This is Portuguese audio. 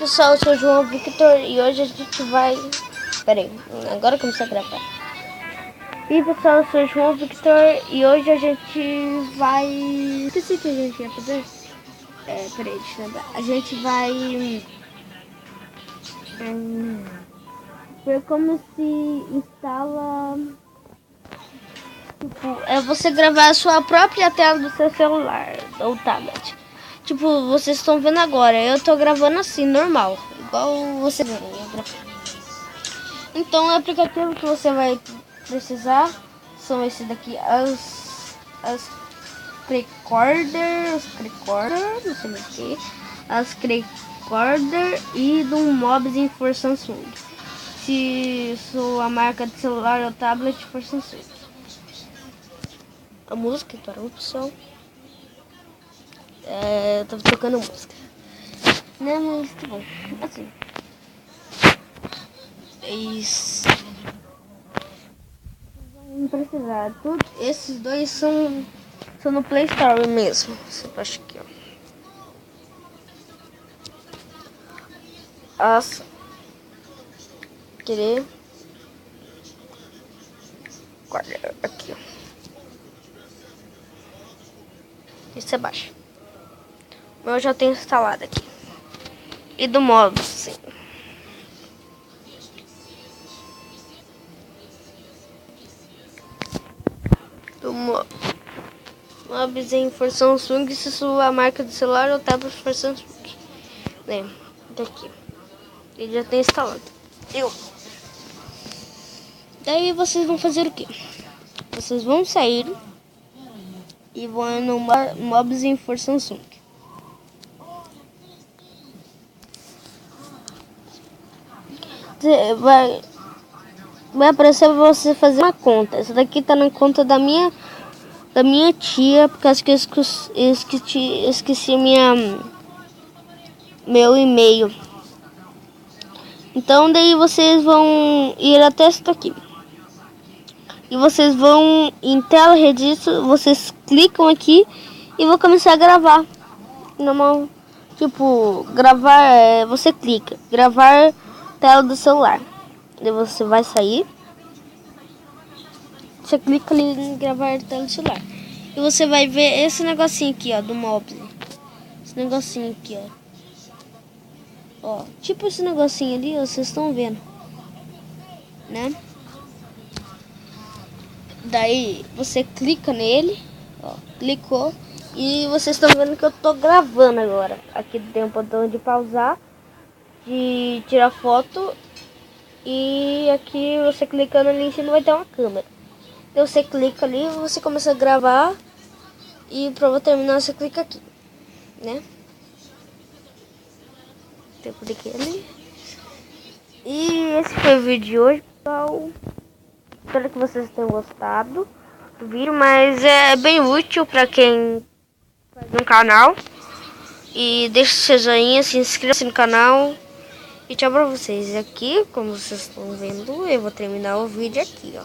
Pessoal, eu sou o João Victor e hoje a gente vai... Pera aí, agora comecei a gravar. E pessoal, eu sou o João Victor e hoje a gente vai... Esqueci o que a gente ia fazer. Peraí, deixa eu lembrar. A gente vai... ver como se instala... Tipo, é você gravar a sua própria tela do seu celular ou tablet. Tipo, vocês estão vendo agora, eu tô gravando assim, normal. Igual você vê. Então, o aplicativo que você vai precisar são esses daqui, as Recorder, não sei mais o que, as Recorder e do Mobs for Samsung. Se sua marca de celular ou tablet for Samsung. A música, interrupção. Eu tava tocando música. Né, mas tá bom. Assim. É isso. Não precisar. Esses dois são no Play Store mesmo. Você acha aqui, ó. As querer guardar aqui, ó. E você baixa. O meu eu já tenho instalado aqui. E do modo, sim. Do Mobs for Samsung, se sua marca de celular ou tablet for Samsung. Né? Daqui. Ele já tem instalado. Daí vocês vão fazer o quê? Vocês vão sair e vão no Mobs for Samsung. Vai aparecer pra você fazer uma conta. Essa daqui tá na conta da minha tia, porque acho que eu esqueci meu e-mail. Então daí vocês vão ir até essa daqui. E vocês vão em tela registro, vocês clicam aqui e vão começar a gravar. Normal, tipo, gravar, você clica, gravar tela do celular. Daí você vai sair. Você clica ali em gravar tela do celular. E você vai ver esse negocinho aqui, ó, do Mobs. Esse negocinho aqui, ó. Ó, tipo esse negocinho ali, ó, vocês estão vendo, né? Daí você clica nele, ó, clicou. E vocês estão vendo que eu tô gravando agora. Aqui tem um botão de pausar, de tirar foto. E aqui você clicando ali em cima vai ter uma câmera. Então você clica ali, você começa a gravar. E pra terminar você clica aqui, né? Eu cliquei ali. E esse foi o vídeo de hoje, pessoal. Espero que vocês tenham gostado do vídeo, mas é bem útil pra quem faz um canal. E deixa o seu joinha, se inscreva no canal. E tchau pra vocês. Aqui, como vocês estão vendo, eu vou terminar o vídeo aqui, ó.